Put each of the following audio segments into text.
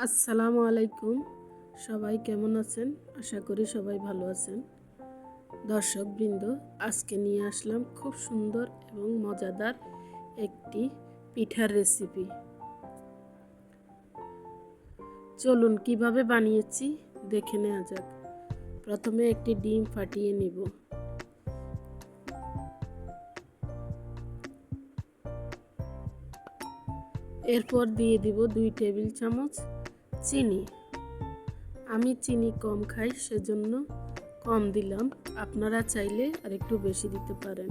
আসসালামু আলাইকুম। সবাই কেমন আছেন? আশা করি সবাই ভালো আছেন। দর্শকবৃন্দ, আজকে নিয়ে আসলাম খুব সুন্দর এবং মজাদার একটি পিঠার রেসিপি। চলুন কিভাবে বানিয়েছি দেখে নেওয়া যাক। প্রথমে একটি ডিম ফাটিয়ে নিব। এরপর দিয়ে দিব 2 টেবিল চামচ চিনি। আমি চিনি কম খাই, সেজন্য কম দিলাম। আপনারা চাইলে আরেকটু বেশি দিতে পারেন।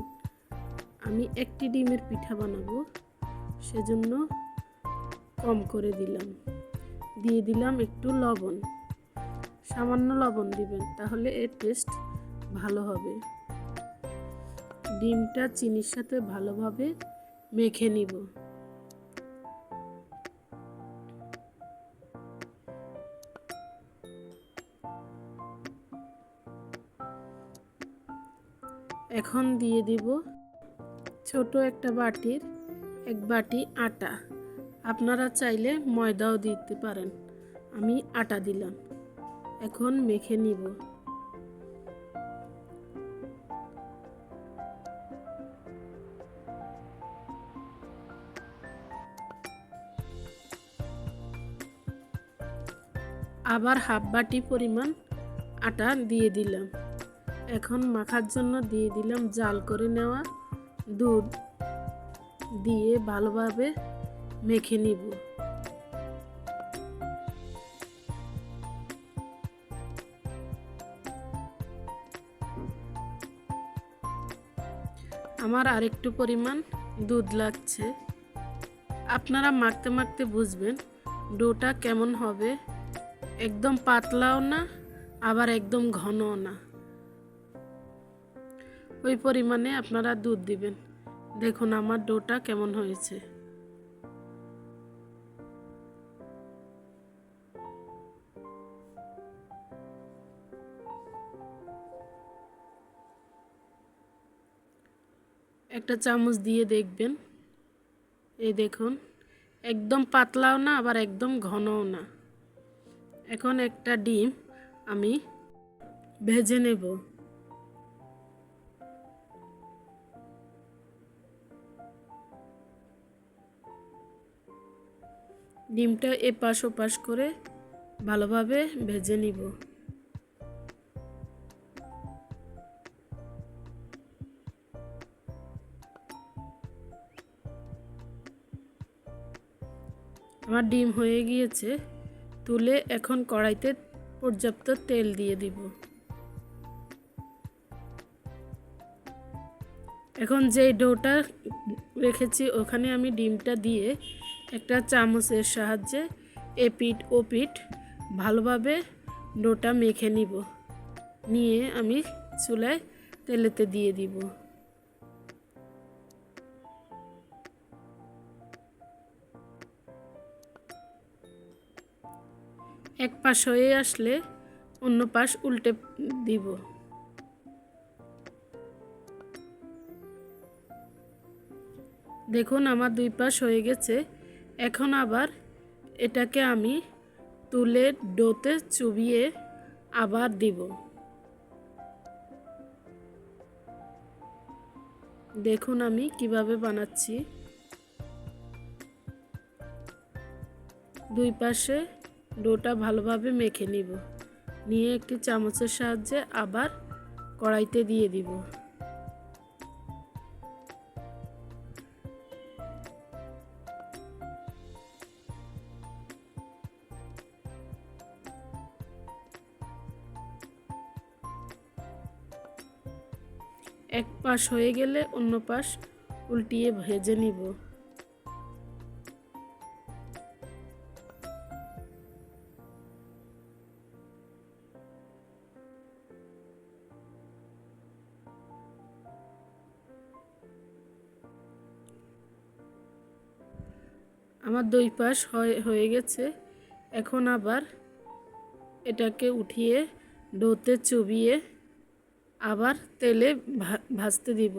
আমি একটি ডিমের পিঠা বানাবো, সেজন্য কম করে দিলাম। দিয়ে দিলাম একটু লবণ, সামান্য লবণ দিবেন, তাহলে এর টেস্ট ভালো হবে। ডিমটা চিনির সাথে ভালোভাবে মেখে নিব। এখন দিয়ে দিব ছোট একটা বাটির 1 বাটি আটা। আপনারা চাইলে ময়দাও দিতে পারেন, আমি আটা দিলাম। এখন মেখে নিব। আবার 1/2 বাটি পরিমাণ আটা দিয়ে দিলাম। এখন মাখার জন্য দিয়ে দিলাম জাল করে নেওয়া দুধ, দিয়ে ভালোভাবে মেখে নিব। আমার আরেকটু পরিমাণ দুধ লাগছে। আপনারা মাখতে মাখতে বুঝবেন ডোটা কেমন হবে। একদম পাতলাও না, আবার একদম ঘনও না। ওই পরিমাণে আপনারা দুধ দিবেন। দেখুন আমার ডোটা কেমন হয়েছে। একটা চামচ দিয়ে দেখবেন। এই দেখুন, একদম পাতলাও না, আবার একদম ঘনও না। এখন একটা ডিম আমি ভেজে নেব। ডিমটা এপাশ ওপাশ করে ভালোভাবে ভেজে নিব। আমার ডিম হয়ে গিয়েছে, তুলে এখন কড়াইতে পর্যাপ্ত তেল দিয়ে দিব। এখন যেই ডোটা রেখেছি ওখানে আমি ডিমটা দিয়ে একটা চামচের সাহায্যে এপিঠ ওপিঠ ভালোভাবে ডোটা মেখে নিব। নিয়ে আমি চুলায় তেলেতে দিয়ে দিব। এক পাশ হয়ে আসলে অন্য পাশ উল্টে দিব। দেখুন আমার 2 পাশ হয়ে গেছে। এখন আবার এটাকে আমি তুলে ডোতে চুবিয়ে আবার দিব। দেখুন আমি কিভাবে বানাচ্ছি। 2 পাশে ডোটা ভালোভাবে মেখে নিব। নিয়ে একটি চামচের সাহায্যে আবার কড়াইতে দিয়ে দিব। এক পাশ হয়ে গেলে অন্য পাশ উল্টিয়ে ভেজে নিব। আমার 2 পাশ হয়ে গেছে। এখন আবার এটাকে উঠিয়ে ডোতে চুবিয়ে আবার তেলে ভাজতে দিব।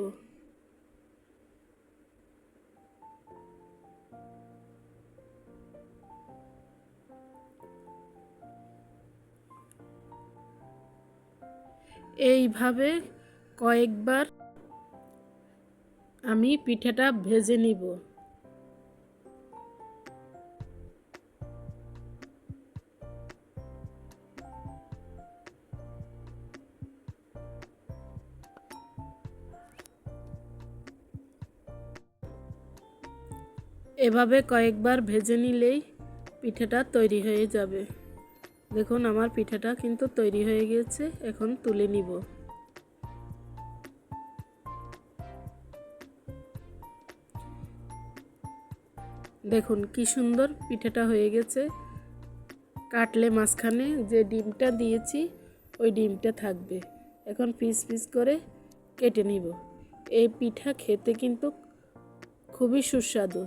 এইভাবে কয়েকবার আমি পিঠাটা ভেজে নিব। এভাবে কয়েকবার ভেজে নিলেই পিঠাটা তৈরি হয়ে যাবে। দেখুন আমার পিঠাটা কিন্তু তৈরি হয়ে গেছে, এখন তুলে নিব। দেখুন কি সুন্দর পিঠাটা হয়ে গেছে। কাটলে মাঝখানে যে ডিমটা দিয়েছি ওই ডিমটা থাকবে। এখন পিস পিস করে কেটে নিব। এই পিঠা খেতে কিন্তু খুবই সুস্বাদু।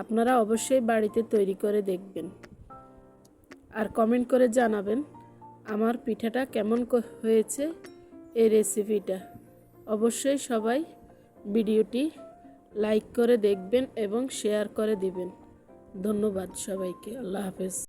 আপনারা অবশ্যই বাড়িতে তৈরি করে দেখবেন আর কমেন্ট করে জানাবেন আমার পিঠাটা কেমন হয়েছে। এই রেসিপিটা অবশ্যই সবাই ভিডিওটি লাইক করে দেখবেন এবং শেয়ার করে দিবেন। ধন্যবাদ সবাইকে। আল্লাহ হাফেজ।